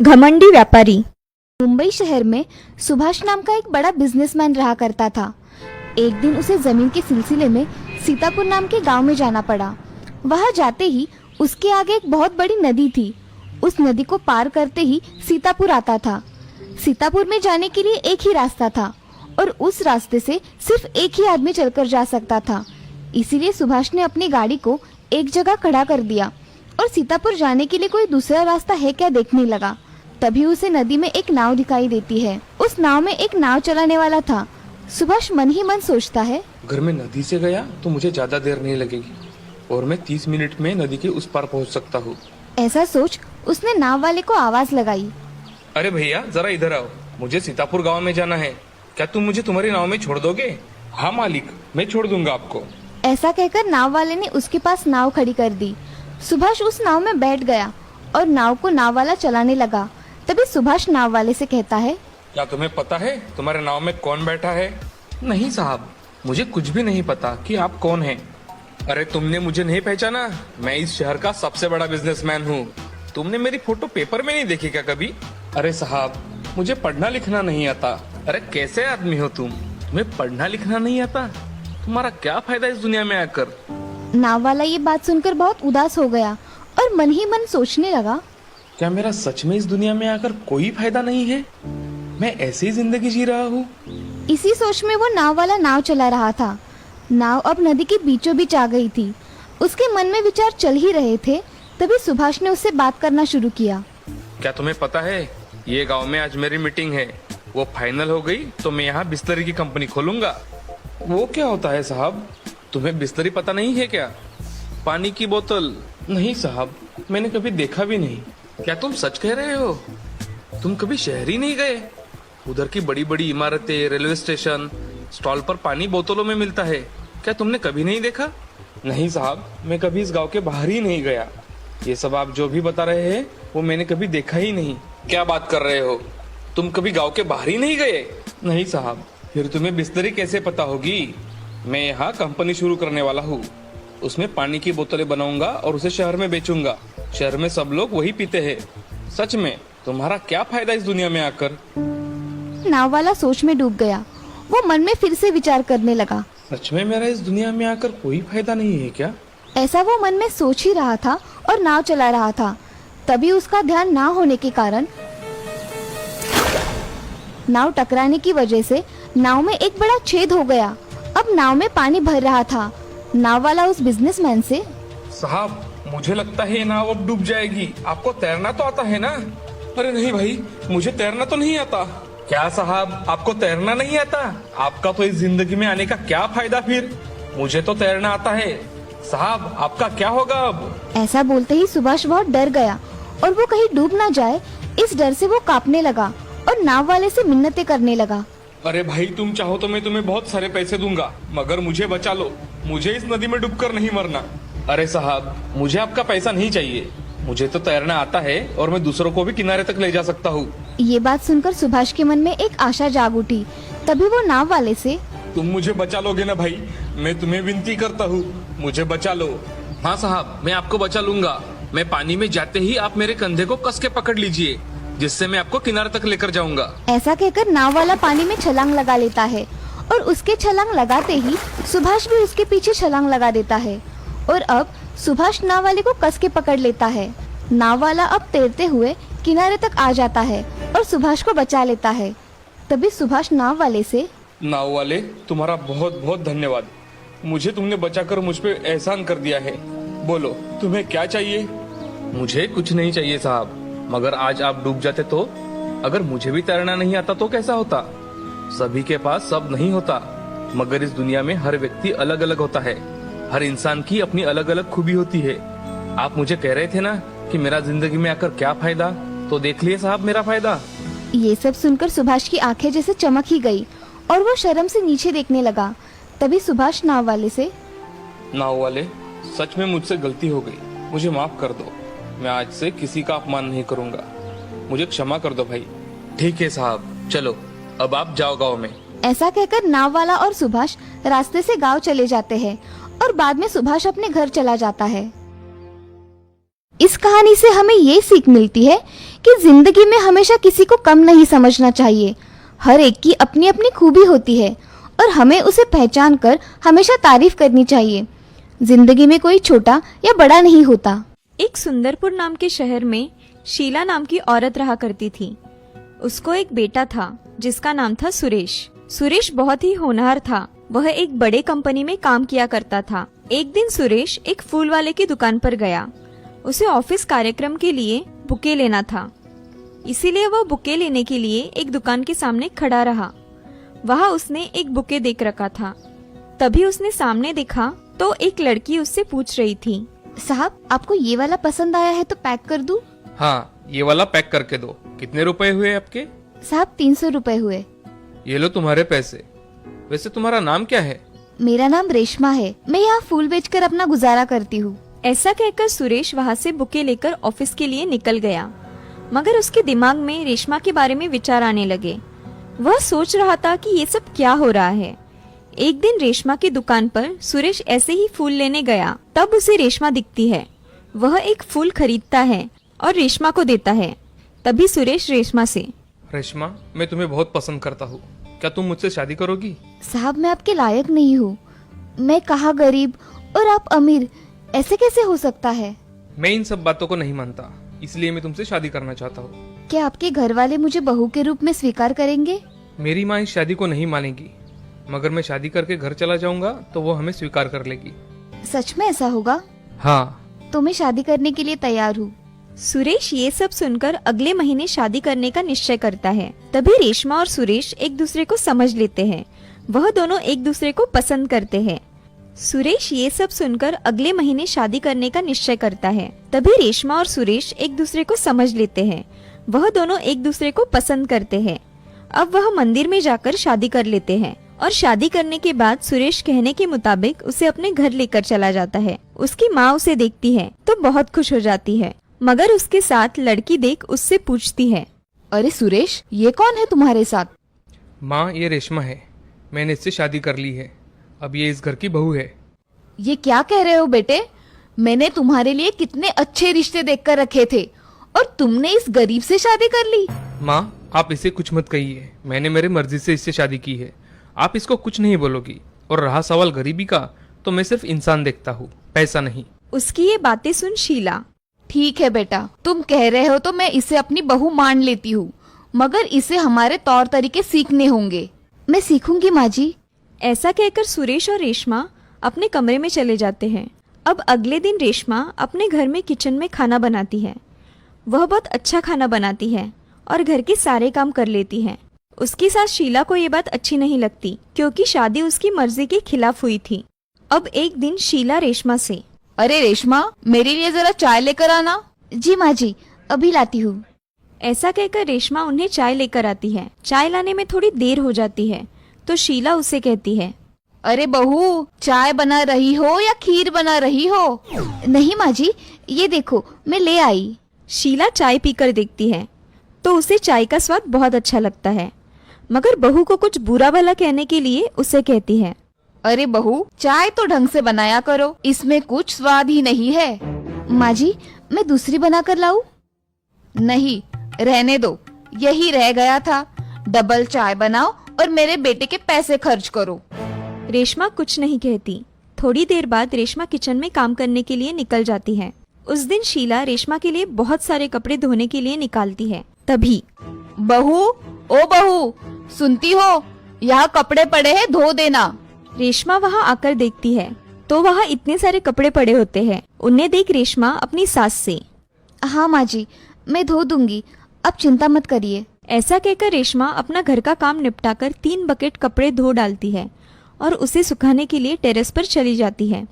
घमंडी व्यापारी। मुंबई शहर में सुभाष नाम का एक बड़ा बिजनेसमैन रहा करता था। एक दिन उसे जमीन के सिलसिले में सीतापुर नाम के गांव में जाना पड़ा। वहां जाते ही उसके आगे एक बहुत बड़ी नदी थी। उस नदी को पार करते ही सीतापुर आता था। सीतापुर में जाने के लिए एक ही रास्ता था और उस रास्ते से सिर्फ एक ही आदमी चलकर जा सकता था। इसीलिए सुभाष ने अपनी गाड़ी को एक जगह खड़ा कर दिया और सीतापुर जाने के लिए कोई दूसरा रास्ता है क्या देखने लगा। तभी उसे नदी में एक नाव दिखाई देती है। उस नाव में एक नाव चलाने वाला था। सुभाष मन ही मन सोचता है, अगर मैं नदी से गया तो मुझे ज्यादा देर नहीं लगेगी और मैं 30 मिनट में नदी के उस पार पहुंच सकता हूँ। ऐसा सोच उसने नाव वाले को आवाज लगाई। अरे भैया जरा इधर आओ, मुझे सीतापुर गांव में जाना है। क्या तुम मुझे तुम्हारी नाव में छोड़ दोगे? हाँ मालिक, मैं छोड़ दूंगा आपको। ऐसा कहकर नाव वाले ने उसके पास नाव खड़ी कर दी। सुभाष उस नाव में बैठ गया और नाव को नाव वाला चलाने लगा। तभी सुभाष नाव वाले से कहता है, क्या तुम्हें पता है तुम्हारे नाव में कौन बैठा है? नहीं साहब, मुझे कुछ भी नहीं पता कि आप कौन हैं। अरे तुमने मुझे नहीं पहचाना? मैं इस शहर का सबसे बड़ा बिजनेसमैन हूँ। तुमने मेरी फोटो पेपर में नहीं देखी क्या कभी? अरे साहब, मुझे पढ़ना लिखना नहीं आता। अरे कैसे आदमी हो तुम? तुम्हें पढ़ना लिखना नहीं आता? तुम्हारा क्या फायदा इस दुनिया में आकर? नाव वाला ये बात सुनकर बहुत उदास हो गया और मन ही मन सोचने लगा, क्या मेरा सच में इस दुनिया में आकर कोई फायदा नहीं है? मैं ऐसे ही जिंदगी जी रहा हूँ। इसी सोच में वो नाव वाला नाव चला रहा था। नाव अब नदी के बीचों बीच आ गई थी। उसके मन में विचार चल ही रहे थे। तभी सुभाष ने उससे बात करना शुरू किया। क्या तुम्हें पता है, ये गांव में आज मेरी मीटिंग है। वो फाइनल हो गई तो मैं यहाँ बिस्लरी की कंपनी खोलूंगा। वो क्या होता है साहब? तुम्हें बिस्लरी पता नहीं है क्या? पानी की बोतल? नहीं साहब, मैंने कभी देखा भी नहीं। क्या तुम सच कह रहे हो? तुम कभी शहर ही नहीं गए? उधर की बड़ी बड़ी इमारतें, रेलवे स्टेशन, स्टॉल पर पानी बोतलों में मिलता है। क्या तुमने कभी नहीं देखा? नहीं साहब, मैं कभी इस गांव के बाहर ही नहीं गया। ये सब आप जो भी बता रहे हैं वो मैंने कभी देखा ही नहीं। क्या बात कर रहे हो? तुम कभी गांव के बाहर ही नहीं गए? नहीं साहब, फिर तुम्हें बिस्लरी कैसे पता होगी? मैं यहाँ कंपनी शुरू करने वाला हूँ। उसमें पानी की बोतलें बनाऊंगा और उसे शहर में बेचूंगा। शहर में सब लोग वही पीते हैं। सच में तुम्हारा क्या फायदा इस दुनिया में आकर? नाव वाला सोच में डूब गया। वो मन में फिर से विचार करने लगा। सच में मेरा इस दुनिया में आकर कोई फायदा नहीं है क्या? ऐसा वो मन में सोच ही रहा था और नाव चला रहा था। तभी उसका ध्यान ना होने के कारण नाव टकराने की वजह से नाव में एक बड़ा छेद हो गया। अब नाव में पानी भर रहा था। नाव वाला उस बिजनेसमैन से, साहब, मुझे लगता है ये नाव अब डूब जाएगी। आपको तैरना तो आता है ना? अरे नहीं भाई, मुझे तैरना तो नहीं आता। क्या साहब, आपको तैरना नहीं आता? आपका तो इस जिंदगी में आने का क्या फायदा फिर? मुझे तो तैरना आता है। साहब, आपका क्या होगा अब? ऐसा बोलते ही सुभाष बहुत डर गया और वो कहीं डूब ना जाए इस डर से वो कांपने लगा और नाव वाले से मिन्नतें करने लगा। अरे भाई, तुम चाहो तो मैं तुम्हें बहुत सारे पैसे दूंगा, मगर मुझे बचा लो। मुझे इस नदी में डूबकर नहीं मरना। अरे साहब, मुझे आपका पैसा नहीं चाहिए। मुझे तो तैरना आता है और मैं दूसरों को भी किनारे तक ले जा सकता हूँ। ये बात सुनकर सुभाष के मन में एक आशा जाग उठी। तभी वो नाव वाले से, तुम मुझे बचा लोगे ना भाई? मैं तुम्हें विनती करता हूँ, मुझे बचा लो। हाँ साहब, मैं आपको बचा लूंगा। मैं पानी में जाते ही आप मेरे कंधे को कस के पकड़ लीजिए, जिससे मैं आपको किनारे तक लेकर जाऊंगा। ऐसा कहकर नाव वाला पानी में छलांग लगा लेता है और उसके छलांग लगाते ही सुभाष भी उसके पीछे छलांग लगा देता है और अब सुभाष नाव वाले को कस के पकड़ लेता है। नाव वाला अब तैरते हुए किनारे तक आ जाता है और सुभाष को बचा लेता है। तभी सुभाष नाव वाले से, नाव वाले, तुम्हारा बहुत बहुत धन्यवाद। मुझे तुमने बचाकर मुझ पे एहसान कर दिया है। बोलो, तुम्हें क्या चाहिए? मुझे कुछ नहीं चाहिए साहब, मगर आज आप डूब जाते तो? अगर मुझे भी तैरना नहीं आता तो कैसा होता? सभी के पास सब नहीं होता, मगर इस दुनिया में हर व्यक्ति अलग अलग होता है। हर इंसान की अपनी अलग अलग खूबी होती है। आप मुझे कह रहे थे ना कि मेरा जिंदगी में आकर क्या फायदा, तो देख लिए साहब मेरा फायदा। ये सब सुनकर सुभाष की आंखें जैसे चमक ही गई और वो शर्म से नीचे देखने लगा। तभी सुभाष नाव वाले से, नाव वाले, सच में मुझसे गलती हो गई, मुझे माफ कर दो। मैं आज से किसी का अपमान नहीं करूंगा। मुझे क्षमा कर दो भाई। ठीक है साहब, चलो अब आप जाओ गाँव में। ऐसा कहकर नाव वाला और सुभाष रास्ते से गांव चले जाते हैं और बाद में सुभाष अपने घर चला जाता है। इस कहानी से हमें ये सीख मिलती है कि जिंदगी में हमेशा किसी को कम नहीं समझना चाहिए। हर एक की अपनी अपनी खूबी होती है और हमें उसे पहचान कर हमेशा तारीफ करनी चाहिए। जिंदगी में कोई छोटा या बड़ा नहीं होता। एक सुंदरपुर नाम के शहर में शीला नाम की औरत रहा करती थी। उसको एक बेटा था जिसका नाम था सुरेश। सुरेश बहुत ही होनहार था। वह एक बड़े कंपनी में काम किया करता था। एक दिन सुरेश एक फूल वाले की दुकान पर गया। उसे ऑफिस कार्यक्रम के लिए बुके लेना था, इसीलिए वह बुके लेने के लिए एक दुकान के सामने खड़ा रहा। वहाँ उसने एक बुके देख रखा था। तभी उसने सामने देखा तो एक लड़की उससे पूछ रही थी, साहब, आपको ये वाला पसंद आया है तो पैक कर दूं? हाँ, ये वाला पैक करके दो। कितने रुपए हुए आपके? साहब, 300 रुपए हुए। ये लो तुम्हारे पैसे। वैसे तुम्हारा नाम क्या है? मेरा नाम रेशमा है। मैं यहाँ फूल बेचकर अपना गुजारा करती हूँ। ऐसा कहकर सुरेश वहाँ से बुके लेकर ऑफिस के लिए निकल गया। मगर उसके दिमाग में रेशमा के बारे में विचार आने लगे। वह सोच रहा था कि ये सब क्या हो रहा है। एक दिन रेशमा की दुकान पर सुरेश ऐसे ही फूल लेने गया। तब उसे रेशमा दिखती है। वह एक फूल खरीदता है और रेशमा को देता है। तभी सुरेश रेशमा से, रेशमा, मैं तुम्हें बहुत पसंद करता हूँ। क्या तुम मुझसे शादी करोगी? साहब, मैं आपके लायक नहीं हूँ। मैं कहाँ गरीब और आप अमीर, ऐसे कैसे हो सकता है? मैं इन सब बातों को नहीं मानता, इसलिए मैं तुमसे शादी करना चाहता हूँ। क्या आपके घर वाले मुझे बहू के रूप में स्वीकार करेंगे? मेरी माँ इस शादी को नहीं मानेगी, मगर मैं शादी करके घर चला जाऊंगा तो वो हमें स्वीकार कर लेगी। सच में ऐसा होगा? हाँ। तो मैं शादी करने के लिए तैयार हूँ। सुरेश ये सब सुनकर अगले महीने शादी करने का निश्चय करता है। तभी रेशमा और सुरेश एक दूसरे को समझ लेते हैं। वह दोनों एक दूसरे को पसंद करते हैं। सुरेश ये सब सुनकर अगले महीने शादी करने का निश्चय करता है। तभी रेशमा और सुरेश एक दूसरे को समझ लेते हैं। वह दोनों एक दूसरे को पसंद करते हैं। अब वह मंदिर में जाकर शादी कर लेते हैं और शादी करने के बाद सुरेश कहने के मुताबिक उसे अपने घर लेकर चला जाता है। उसकी माँ उसे देखती है तो बहुत खुश हो जाती है, मगर उसके साथ लड़की देख उससे पूछती है, अरे सुरेश, ये कौन है तुम्हारे साथ? माँ, ये रेशमा है। मैंने इससे शादी कर ली है। अब ये इस घर की बहू है। ये क्या कह रहे हो बेटे? मैंने तुम्हारे लिए कितने अच्छे रिश्ते देखकर रखे थे और तुमने इस गरीब से शादी कर ली। माँ, आप इसे कुछ मत कहिए। मैंने मेरी मर्जी से इससे शादी की है। आप इसको कुछ नहीं बोलोगी। और रहा सवाल गरीबी का, तो मैं सिर्फ इंसान देखता हूँ, पैसा नहीं। उसकी ये बातें सुन शीला, ठीक है बेटा, तुम कह रहे हो तो मैं इसे अपनी बहू मान लेती हूँ, मगर इसे हमारे तौर तरीके सीखने होंगे। मैं सीखूंगी माँ जी। ऐसा कहकर सुरेश और रेशमा अपने कमरे में चले जाते हैं। अब अगले दिन रेशमा अपने घर में किचन में खाना बनाती है। वह बहुत अच्छा खाना बनाती है और घर के सारे काम कर लेती है। उसकी सास शीला को ये बात अच्छी नहीं लगती, क्योंकि शादी उसकी मर्जी के खिलाफ हुई थी। अब एक दिन शीला रेशमा से, अरे रेशमा, मेरे लिए जरा चाय लेकर आना। जी माँ जी, अभी लाती हूँ। ऐसा कहकर रेशमा उन्हें चाय लेकर आती है। चाय लाने में थोड़ी देर हो जाती है तो शीला उसे कहती है, अरे बहू, चाय बना रही हो या खीर बना रही हो? नहीं माँ जी, ये देखो मैं ले आई। शीला चाय पीकर देखती है तो उसे चाय का स्वाद बहुत अच्छा लगता है, मगर बहू को कुछ बुरा भला कहने के लिए उसे कहती है, अरे बहू, चाय तो ढंग से बनाया करो, इसमें कुछ स्वाद ही नहीं है। माँ जी, मैं दूसरी बना कर लाऊं? नहीं, रहने दो, यही रह गया था। डबल चाय बनाओ और मेरे बेटे के पैसे खर्च करो। रेशमा कुछ नहीं कहती। थोड़ी देर बाद रेशमा किचन में काम करने के लिए निकल जाती है। उस दिन शीला रेशमा के लिए बहुत सारे कपड़े धोने के लिए निकालती है। तभी, बहू, ओ बहू, सुनती हो? यहाँ कपड़े पड़े हैं, धो देना। रेशमा वहाँ आकर देखती है तो वहाँ इतने सारे कपड़े पड़े होते हैं। उन्हें देख रेशमा अपनी सास से, हाँ माँ जी, मैं धो दूंगी, अब चिंता मत करिए। ऐसा कहकर रेशमा अपना घर का काम निपटाकर 3 बकेट कपड़े धो डालती है और उसे सुखाने के लिए टेरेस पर चली जाती है।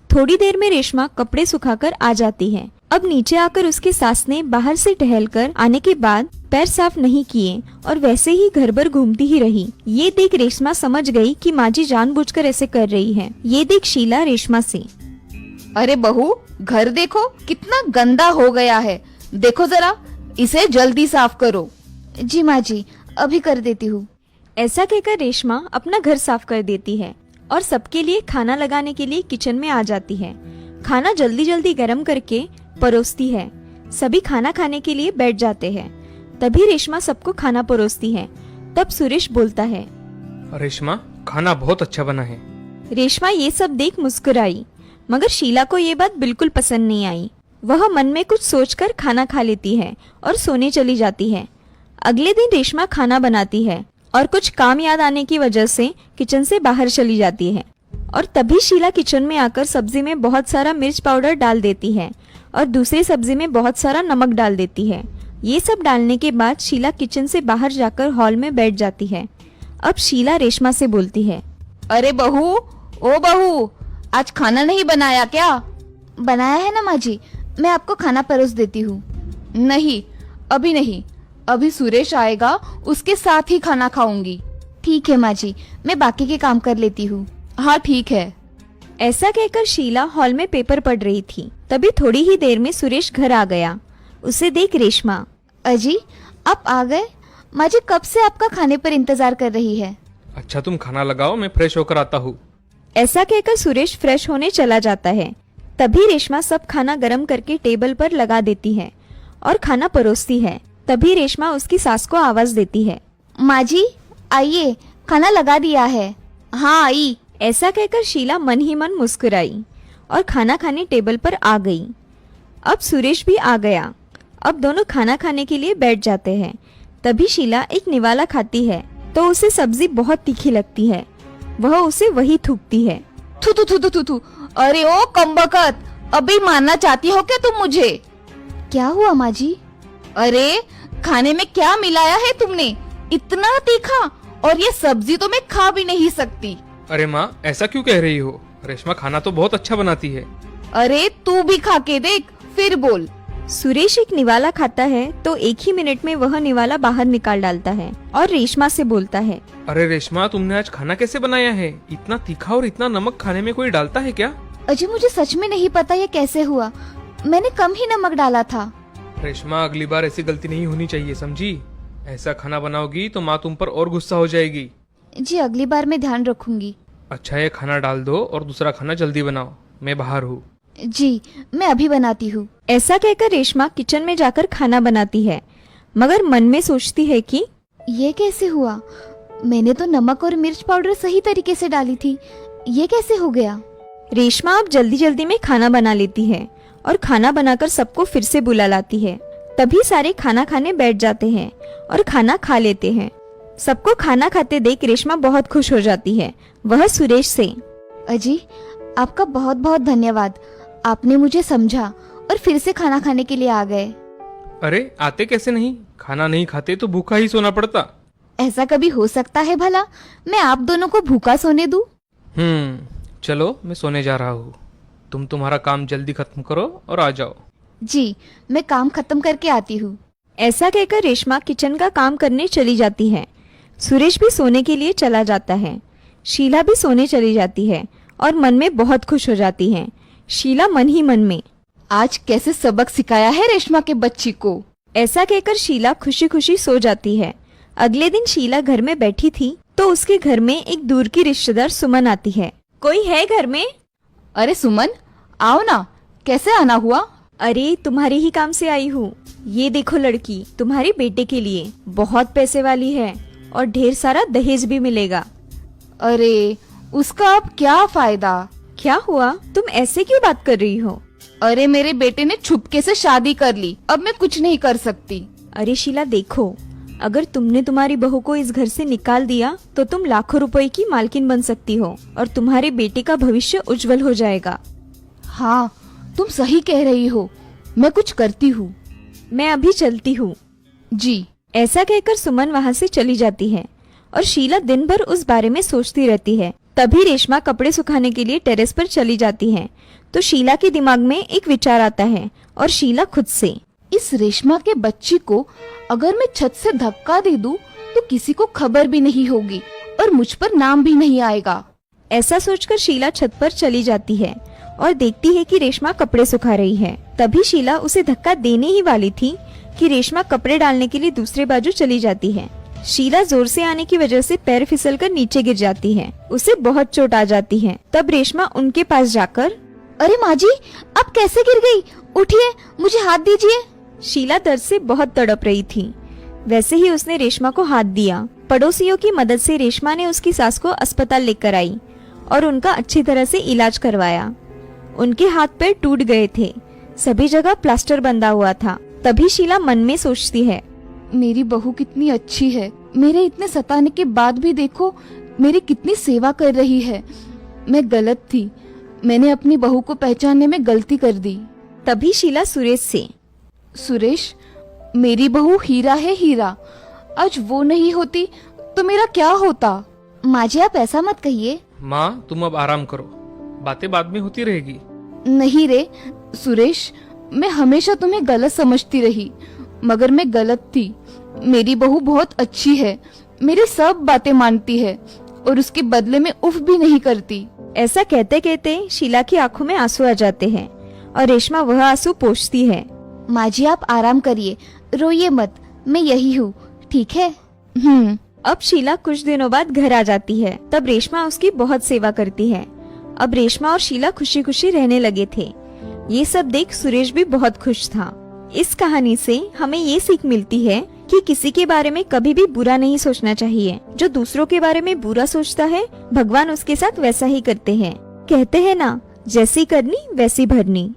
थोड़ी देर में रेशमा कपड़े सुखाकर आ जाती है। अब नीचे आकर उसकी सास ने बाहर से टहलकर आने के बाद पैर साफ नहीं किए और वैसे ही घर भर घूमती ही रही। ये देख रेशमा समझ गई कि माँ जी जानबूझकर ऐसे कर रही है। ये देख शीला रेशमा से, अरे बहू, घर देखो कितना गंदा हो गया है, देखो जरा, इसे जल्दी साफ करो। जी माँ जी, अभी कर देती हूँ। ऐसा कहकर रेशमा अपना घर साफ कर देती है और सबके लिए खाना लगाने के लिए किचन में आ जाती है। खाना जल्दी जल्दी गर्म करके परोसती है। सभी खाना खाने के लिए बैठ जाते हैं। तभी रेशमा सबको खाना परोसती है। तब सुरेश बोलता है, रेशमा, खाना बहुत अच्छा बना है। रेशमा ये सब देख मुस्कुराई, मगर शीला को ये बात बिल्कुल पसंद नहीं आई। वह मन में कुछ सोचकर खाना खा लेती है और सोने चली जाती है। अगले दिन रेशमा खाना बनाती है और कुछ काम याद आने की वजह से किचन से बाहर चली जाती है। और तभी शीला किचन में आकर सब्जी में बहुत सारा मिर्च पाउडर डाल देती है और दूसरी सब्जी में बहुत सारा नमक डाल देती है। ये सब डालने के बाद शीला किचन से बाहर जाकर हॉल में बैठ जाती है। अब शीला रेशमा से बोलती है, अरे बहू, ओ बहू, आज खाना नहीं बनाया क्या? बनाया है ना माँ जी, मैं आपको खाना परोस देती हूँ। नहीं, अभी नहीं, अभी सुरेश आएगा, उसके साथ ही खाना खाऊंगी। ठीक है माँ जी, मैं बाकी के काम कर लेती हूँ। हाँ ठीक है। ऐसा कहकर शीला हॉल में पेपर पढ़ रही थी। तभी थोड़ी ही देर में सुरेश घर आ गया। उसे देख रेशमा, अजी आप आ गए? माँ जी कब से आपका खाने पर इंतजार कर रही है। अच्छा, तुम खाना लगाओ, मैं फ्रेश होकर आता हूँ। ऐसा कहकर सुरेश फ्रेश होने चला जाता है। तभी रेशमा सब खाना गरम करके टेबल पर लगा देती है और खाना परोसती है। तभी रेशमा उसकी सास को आवाज देती है, माँ जी आइए, खाना लगा दिया है। हाँ आई। ऐसा कहकर शीला मन ही मन मुस्कुराई और खाना खाने टेबल पर आ गई। अब सुरेश भी आ गया। अब दोनों खाना खाने के लिए बैठ जाते हैं। तभी शीला एक निवाला खाती है तो उसे सब्जी बहुत तीखी लगती है। वह उसे वही थूकती है। थू थू थू थू थू थू। अरे ओ कमबख्त, अभी मारना चाहती हो क्या तुम मुझे? क्या हुआ माँ जी? अरे खाने में क्या मिलाया है तुमने? इतना तीखा, और ये सब्जी तो मैं खा भी नहीं सकती। अरे माँ, ऐसा क्यों कह रही हो? रेशमा खाना तो बहुत अच्छा बनाती है। अरे तू भी खा के देख, फिर बोल। सुरेश एक निवाला खाता है तो एक ही मिनट में वह निवाला बाहर निकाल डालता है और रेशमा से बोलता है, अरे रेशमा, तुमने आज खाना कैसे बनाया है? इतना तीखा और इतना नमक खाने में कोई डालता है क्या? अजय मुझे सच में नहीं पता ये कैसे हुआ, मैंने कम ही नमक डाला था। रेशमा, अगली बार ऐसी गलती नहीं होनी चाहिए, समझी? ऐसा खाना बनाओगी तो माँ तुम पर और गुस्सा हो जाएगी। जी अगली बार मैं ध्यान रखूंगी। अच्छा, ये खाना डाल दो और दूसरा खाना जल्दी बनाओ, मैं बाहर हूँ। जी मैं अभी बनाती हूँ। ऐसा कहकर रेशमा किचन में जाकर खाना बनाती है, मगर मन में सोचती है कि ये कैसे हुआ? मैंने तो नमक और मिर्च पाउडर सही तरीके से डाली थी, ये कैसे हो गया? रेशमा अब जल्दी जल्दी में खाना बना लेती है और खाना बनाकर सबको फिर से बुला लाती है। तभी सारे खाना खाने बैठ जाते हैं और खाना खा लेते हैं। सबको खाना खाते देख रेशमा बहुत खुश हो जाती है। वह सुरेश से, अजी आपका बहुत बहुत धन्यवाद, आपने मुझे समझा और फिर से खाना खाने के लिए आ गए। अरे आते कैसे नहीं? खाना नहीं खाते तो भूखा ही सोना पड़ता। ऐसा कभी हो सकता है भला? मैं आप दोनों को भूखा सोने दूं? चलो मैं सोने जा रहा हूँ। तुम तुम्हारा काम जल्दी खत्म करो और आ जाओ। जी मैं काम खत्म करके आती हूँ। ऐसा कहकर रेशमा किचन का काम करने चली जाती है। सुरेश भी सोने के लिए चला जाता है। शीला भी सोने चली जाती है और मन में बहुत खुश हो जाती है। शीला मन ही मन में, आज कैसे सबक सिखाया है रेशमा के बच्ची को। ऐसा कहकर शीला खुशी खुशी सो जाती है। अगले दिन शीला घर में बैठी थी तो उसके घर में एक दूर की रिश्तेदार सुमन आती है। कोई है घर में? अरे सुमन आओ ना, कैसे आना हुआ? अरे तुम्हारे ही काम से आई हूँ। ये देखो लड़की, तुम्हारे बेटे के लिए बहुत पैसे वाली है और ढेर सारा दहेज भी मिलेगा। अरे उसका अब क्या फायदा? क्या हुआ, तुम ऐसे क्यों बात कर रही हो? अरे मेरे बेटे ने छुपके से शादी कर ली, अब मैं कुछ नहीं कर सकती। अरे शीला देखो, अगर तुमने तुम्हारी बहू को इस घर से निकाल दिया तो तुम लाखों रुपए की मालकिन बन सकती हो और तुम्हारे बेटे का भविष्य उज्जवल हो जाएगा। हाँ तुम सही कह रही हो, मैं कुछ करती हूँ। मैं अभी चलती हूँ। जी। ऐसा कहकर सुमन वहाँ से चली जाती है और शीला दिन भर उस बारे में सोचती रहती है। तभी रेशमा कपड़े सुखाने के लिए टेरेस पर चली जाती है तो शीला के दिमाग में एक विचार आता है और शीला खुद से, इस रेशमा के बच्ची को अगर मैं छत से धक्का दे दूं तो किसी को खबर भी नहीं होगी और मुझ पर नाम भी नहीं आएगा। ऐसा सोचकर शीला छत पर चली जाती है और देखती है कि रेशमा कपड़े सुखा रही है। तभी शीला उसे धक्का देने ही वाली थी कि रेशमा कपड़े डालने के लिए दूसरे बाजू चली जाती है। शीला जोर से आने की वजह से पैर फिसलकर नीचे गिर जाती है। उसे बहुत चोट आ जाती है। तब रेशमा उनके पास जाकर, अरे माँ जी आप कैसे गिर गई? उठिए, मुझे हाथ दीजिए। शीला दर्द से बहुत तड़प रही थी। वैसे ही उसने रेशमा को हाथ दिया। पड़ोसियों की मदद से रेशमा ने उसकी सास को अस्पताल लेकर आई और उनका अच्छी तरह से इलाज करवाया। उनके हाथ पैर टूट गए थे, सभी जगह प्लास्टर बंधा हुआ था। तभी शीला मन में सोचती है, मेरी बहू कितनी अच्छी है, मेरे इतने सताने के बाद भी देखो मेरी कितनी सेवा कर रही है। मैं गलत थी, मैंने अपनी बहू को पहचानने में गलती कर दी। तभी शीला सुरेश से, सुरेश, मेरी बहू हीरा है, हीरा। आज वो नहीं होती तो मेरा क्या होता। माँ जी, आप ऐसा मत कहिए। माँ, तुम अब आराम करो, बातें बाद में होती रहेगी। नहीं रे सुरेश, मैं हमेशा तुम्हें गलत समझती रही, मगर मैं गलत थी। मेरी बहू बहुत अच्छी है, मेरी सब बातें मानती है और उसके बदले में उफ भी नहीं करती। ऐसा कहते कहते शीला की आंखों में आंसू आ जाते हैं और रेशमा वह आंसू पोंछती है। माँ जी, आप आराम करिए, रोइए मत, मैं यही हूँ, ठीक है। अब शीला कुछ दिनों बाद घर आ जाती है। तब रेशमा उसकी बहुत सेवा करती है। अब रेशमा और शीला खुशी खुशी रहने लगे थे। ये सब देख सुरेश भी बहुत खुश था। इस कहानी से हमें ये सीख मिलती है कि किसी के बारे में कभी भी बुरा नहीं सोचना चाहिए। जो दूसरों के बारे में बुरा सोचता है, भगवान उसके साथ वैसा ही करते हैं। कहते हैं ना, जैसी करनी वैसी भरनी।